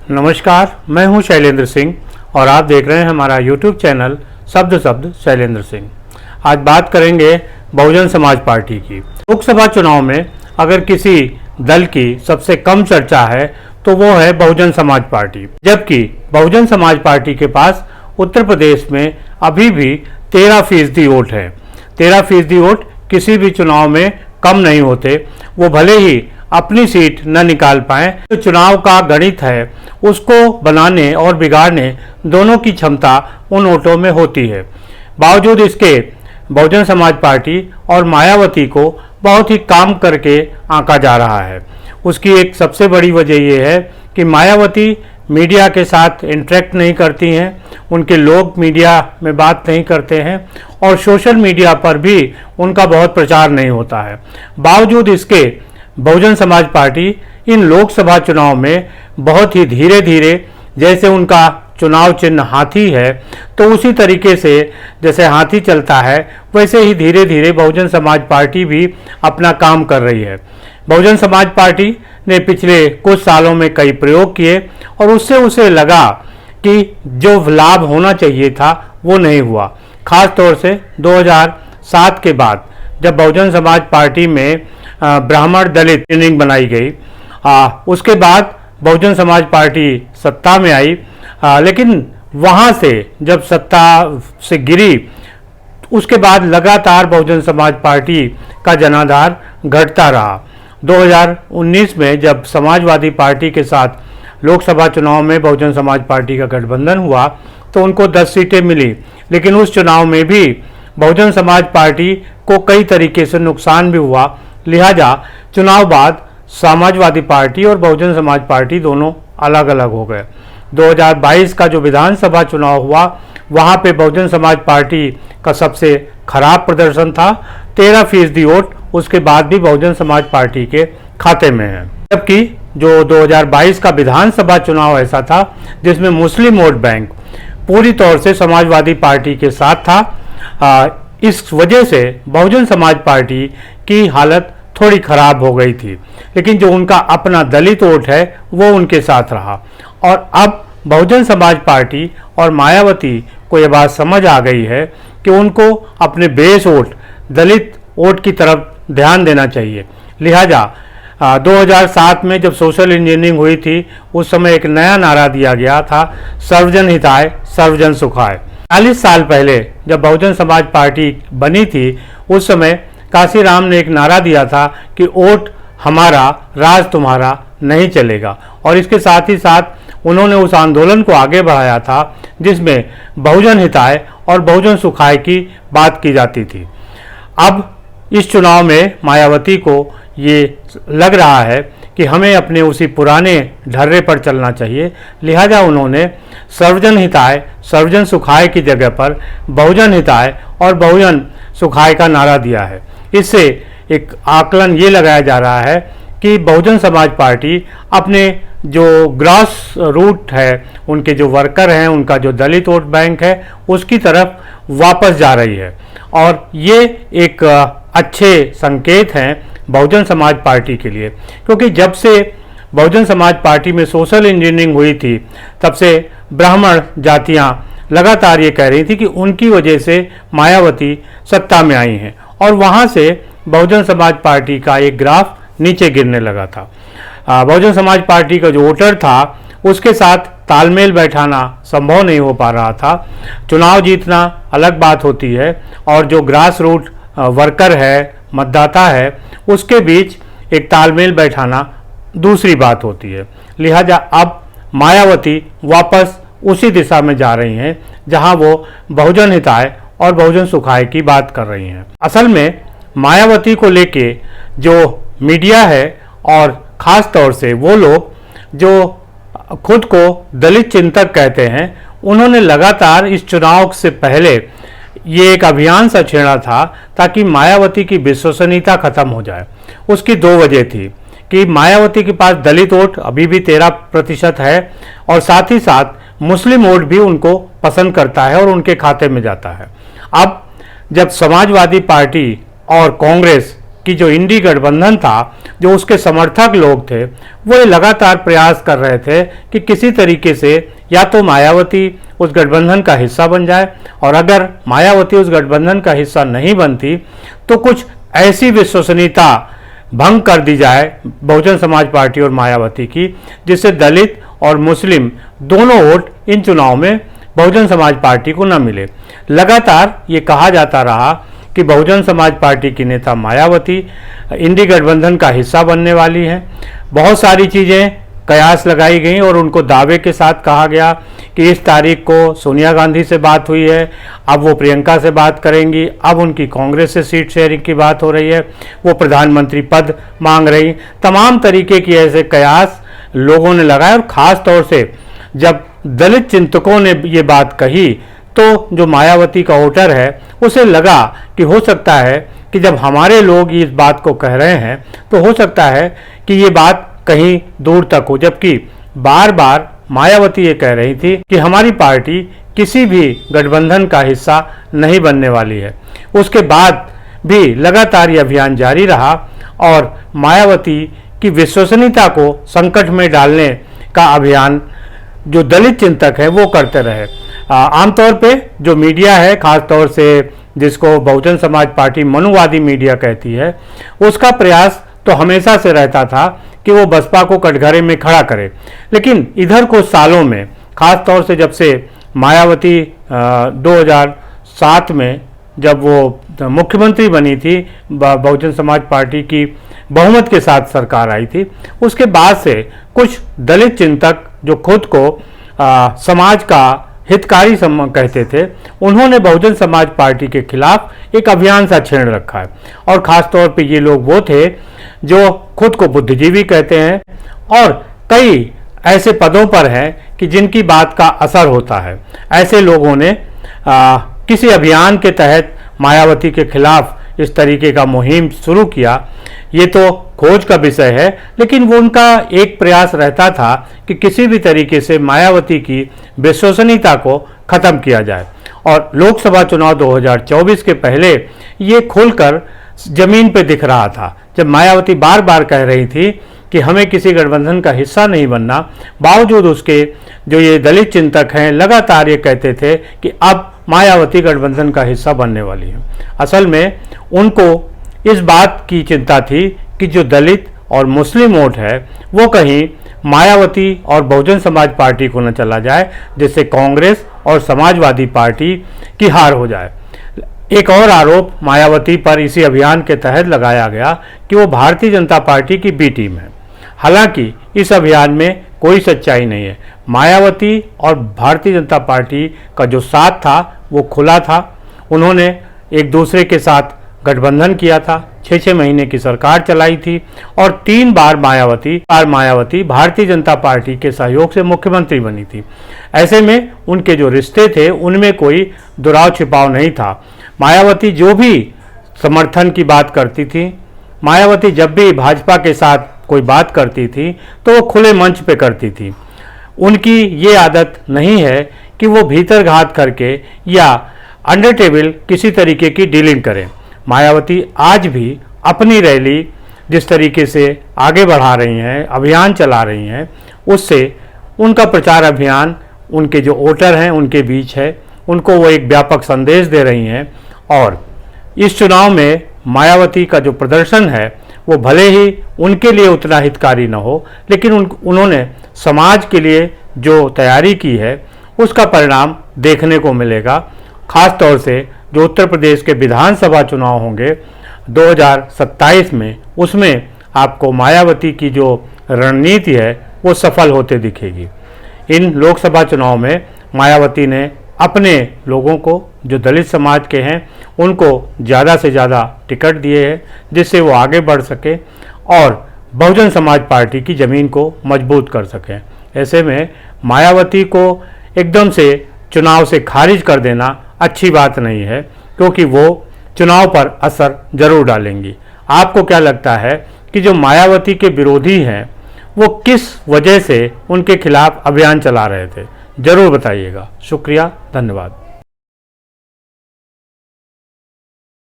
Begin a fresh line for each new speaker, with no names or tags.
नमस्कार, मैं हूं शैलेंद्र सिंह और आप देख रहे हैं हमारा YouTube चैनल शब्द शैलेंद्र सिंह। आज बात करेंगे बहुजन समाज पार्टी की। लोकसभा चुनाव में अगर किसी दल की सबसे कम चर्चा है तो वो है बहुजन समाज पार्टी, जबकि बहुजन समाज पार्टी के पास उत्तर प्रदेश में अभी भी 13% वोट है। 13% वोट किसी भी चुनाव में कम नहीं होते। वो भले ही अपनी सीट न निकाल पाए, तो चुनाव का गणित है उसको बनाने और बिगाड़ने दोनों की क्षमता उन वोटों में होती है। बावजूद इसके बहुजन समाज पार्टी और मायावती को बहुत ही काम करके आंका जा रहा है। उसकी एक सबसे बड़ी वजह यह है कि मायावती मीडिया के साथ इंटरेक्ट नहीं करती हैं, उनके लोग मीडिया में बात नहीं करते हैं और सोशल मीडिया पर भी उनका बहुत प्रचार नहीं होता है। बावजूद इसके बहुजन समाज पार्टी इन लोकसभा चुनाव में बहुत ही धीरे धीरे, जैसे उनका चुनाव चिन्ह हाथी है, तो उसी तरीके से जैसे हाथी चलता है वैसे ही धीरे धीरे बहुजन समाज पार्टी भी अपना काम कर रही है। बहुजन समाज पार्टी ने पिछले कुछ सालों में कई प्रयोग किए और उससे उसे लगा कि जो लाभ होना चाहिए था वो नहीं हुआ। खास तौर से 2007 के बाद जब बहुजन समाज पार्टी में ब्राह्मण दलित ट्रेनिंग बनाई गई, उसके बाद बहुजन समाज पार्टी सत्ता में आई, लेकिन वहाँ से जब सत्ता से गिरी उसके बाद लगातार बहुजन समाज पार्टी का जनाधार घटता रहा। 2019 में जब समाजवादी पार्टी के साथ लोकसभा चुनाव में बहुजन समाज पार्टी का गठबंधन हुआ तो उनको 10 सीटें मिली, लेकिन उस चुनाव में भी बहुजन समाज पार्टी को कई तरीके से नुकसान भी हुआ। लिहाजा चुनाव बाद समाजवादी पार्टी और बहुजन समाज पार्टी दोनों अलग अलग हो गए। 2022 का जो विधानसभा चुनाव हुआ वहाँ पे बहुजन समाज पार्टी का सबसे खराब प्रदर्शन था, 13% वोट उसके बाद भी बहुजन समाज पार्टी के खाते में है। जबकि जो 2022 का विधानसभा चुनाव ऐसा था जिसमें मुस्लिम वोट बैंक पूरी तौर से समाजवादी पार्टी के साथ था। इस वजह से बहुजन समाज पार्टी की हालत थोड़ी खराब हो गई थी, लेकिन जो उनका अपना दलित वोट है वो उनके साथ रहा। और अब बहुजन समाज पार्टी और मायावती को ये बात समझ आ गई है कि उनको अपने बेस वोट दलित वोट की तरफ ध्यान देना चाहिए। लिहाजा 2007 में जब सोशल इंजीनियरिंग हुई थी उस समय एक नया नारा दिया गया था, सर्वजन हिताय सर्वजन सुखाय। 40 साल पहले जब बहुजन समाज पार्टी बनी थी उस समय काशीराम ने एक नारा दिया था कि वोट हमारा राज तुम्हारा नहीं चलेगा, और इसके साथ ही साथ उन्होंने उस आंदोलन को आगे बढ़ाया था जिसमें बहुजन हिताय और बहुजन सुखाय की बात की जाती थी। अब इस चुनाव में मायावती को ये लग रहा है कि हमें अपने उसी पुराने ढर्रे पर चलना चाहिए। लिहाजा उन्होंने सर्वजन हिताय सर्वजन सुखाय की जगह पर बहुजन हिताय और बहुजन सुखाय का नारा दिया है। इससे एक आकलन ये लगाया जा रहा है कि बहुजन समाज पार्टी अपने जो ग्रास रूट है, उनके जो वर्कर हैं, उनका जो दलित वोट बैंक है उसकी तरफ वापस जा रही है, और ये एक अच्छे संकेत हैं बहुजन समाज पार्टी के लिए। क्योंकि जब से बहुजन समाज पार्टी में सोशल इंजीनियरिंग हुई थी तब से ब्राह्मण जातियां लगातार ये कह रही थी कि उनकी वजह से मायावती सत्ता में आई हैं, और वहाँ से बहुजन समाज पार्टी का एक ग्राफ नीचे गिरने लगा था। बहुजन समाज पार्टी का जो वोटर था उसके साथ तालमेल बैठाना संभव नहीं हो पा रहा था। चुनाव जीतना अलग बात होती है और जो ग्रास रूट वर्कर है, मतदाता है, उसके बीच एक तालमेल बैठाना दूसरी बात होती है। लिहाजा अब मायावती वापस उसी दिशा में जा रही हैं जहां वो बहुजन हिताय और बहुजन सुखाय की बात कर रही हैं। असल में मायावती को लेके जो मीडिया है और ख़ास तौर से वो लोग जो खुद को दलित चिंतक कहते हैं, उन्होंने लगातार इस चुनाव से पहले ये एक अभियान सा छेड़ा था ताकि मायावती की विश्वसनीयता खत्म हो जाए। उसकी दो वजह थी कि मायावती के पास दलित वोट अभी भी 13% है और साथ ही साथ मुस्लिम वोट भी उनको पसंद करता है और उनके खाते में जाता है। अब जब समाजवादी पार्टी और कांग्रेस कि जो इंडी गठबंधन था, जो उसके समर्थक लोग थे, वो ये लगातार प्रयास कर रहे थे कि किसी तरीके से या तो मायावती उस गठबंधन का हिस्सा बन जाए, और अगर मायावती उस गठबंधन का हिस्सा नहीं बनती तो कुछ ऐसी विश्वसनीयता भंग कर दी जाए बहुजन समाज पार्टी और मायावती की, जिससे दलित और मुस्लिम दोनों वोट इन चुनाव में बहुजन समाज पार्टी को न मिले। लगातार ये कहा जाता रहा कि बहुजन समाज पार्टी की नेता मायावती इंडी गठबंधन का हिस्सा बनने वाली हैं। बहुत सारी चीज़ें कयास लगाई गई और उनको दावे के साथ कहा गया कि इस तारीख को सोनिया गांधी से बात हुई है, अब वो प्रियंका से बात करेंगी, अब उनकी कांग्रेस से सीट शेयरिंग की बात हो रही है, वो प्रधानमंत्री पद मांग रही। तमाम तरीके की ऐसे कयास लोगों ने लगाए, और ख़ास तौर से जब दलित चिंतकों ने ये बात कही तो जो मायावती का वोटर है उसे लगा कि हो सकता है कि जब हमारे लोग इस बात को कह रहे हैं तो हो सकता है कि ये बात कहीं दूर तक हो, जबकि बार बार मायावती ये कह रही थी कि हमारी पार्टी किसी भी गठबंधन का हिस्सा नहीं बनने वाली है। उसके बाद भी लगातार ये अभियान जारी रहा और मायावती की विश्वसनीयता को संकट में डालने का अभियान जो दलित चिंतक है वो करते रहे। आमतौर पे जो मीडिया है, खास तौर से जिसको बहुजन समाज पार्टी मनुवादी मीडिया कहती है, उसका प्रयास तो हमेशा से रहता था कि वो बसपा को कटघरे में खड़ा करे। लेकिन इधर कुछ सालों में, खास तौर से जब से मायावती 2007 में जब वो मुख्यमंत्री बनी थी, बहुजन समाज पार्टी की बहुमत के साथ सरकार आई थी, उसके बाद से कुछ दलित चिंतक जो खुद को समाज का हितकारी कहते थे, उन्होंने बहुजन समाज पार्टी के खिलाफ एक अभियान सा छेड़ रखा है। और ख़ास तौर पे ये लोग वो थे जो खुद को बुद्धिजीवी कहते हैं और कई ऐसे पदों पर हैं कि जिनकी बात का असर होता है। ऐसे लोगों ने किसी अभियान के तहत मायावती के खिलाफ इस तरीके का मुहिम शुरू किया। ये तो खोज का विषय है, लेकिन वो उनका एक प्रयास रहता था कि किसी भी तरीके से मायावती की विश्वसनीयता को खत्म किया जाए। और लोकसभा चुनाव 2024 के पहले ये खुलकर जमीन पे दिख रहा था, जब मायावती बार बार कह रही थी कि हमें किसी गठबंधन का हिस्सा नहीं बनना। बावजूद उसके जो ये दलित चिंतक हैं लगातार ये कहते थे कि अब मायावती गठबंधन का हिस्सा बनने वाली है। असल में उनको इस बात की चिंता थी कि जो दलित और मुस्लिम वोट है वो कहीं मायावती और बहुजन समाज पार्टी को न चला जाए, जिससे कांग्रेस और समाजवादी पार्टी की हार हो जाए। एक और आरोप मायावती पर इसी अभियान के तहत लगाया गया कि वो भारतीय जनता पार्टी की बी टीम है। हालांकि इस अभियान में कोई सच्चाई नहीं है। मायावती और भारतीय जनता पार्टी का जो साथ था वो खुला था। उन्होंने एक दूसरे के साथ गठबंधन किया था, 6-6 महीने की सरकार चलाई थी और 3 बार मायावती भारतीय जनता पार्टी के सहयोग से मुख्यमंत्री बनी थी। ऐसे में उनके जो रिश्ते थे उनमें कोई दुराव छिपाव नहीं था। मायावती जो भी समर्थन की बात करती थी, मायावती जब भी भाजपा के साथ कोई बात करती थी तो वो खुले मंच पे करती थी। उनकी ये आदत नहीं है कि वो भीतर घात करके या अंडर टेबल किसी तरीके की डीलिंग करें। मायावती आज भी अपनी रैली जिस तरीके से आगे बढ़ा रही हैं, अभियान चला रही हैं, उससे उनका प्रचार अभियान उनके जो वोटर हैं उनके बीच है। उनको वो एक व्यापक संदेश दे रही हैं। और इस चुनाव में मायावती का जो प्रदर्शन है वो भले ही उनके लिए उतना हितकारी न हो, लेकिन उन्होंने समाज के लिए जो तैयारी की है उसका परिणाम देखने को मिलेगा। खास तौर से जो उत्तर प्रदेश के विधानसभा चुनाव होंगे 2027 में, उसमें आपको मायावती की जो रणनीति है वो सफल होते दिखेगी। इन लोकसभा चुनाव में मायावती ने अपने लोगों को जो दलित समाज के हैं उनको ज़्यादा से ज़्यादा टिकट दिए हैं, जिससे वो आगे बढ़ सके और बहुजन समाज पार्टी की ज़मीन को मजबूत कर सकें। ऐसे में मायावती को एकदम से चुनाव से खारिज कर देना अच्छी बात नहीं है, क्योंकि वो चुनाव पर असर जरूर डालेंगी। आपको क्या लगता है कि जो मायावती के विरोधी हैं वो किस वजह से उनके खिलाफ अभियान चला रहे थे? जरूर बताइएगा। शुक्रिया, धन्यवाद।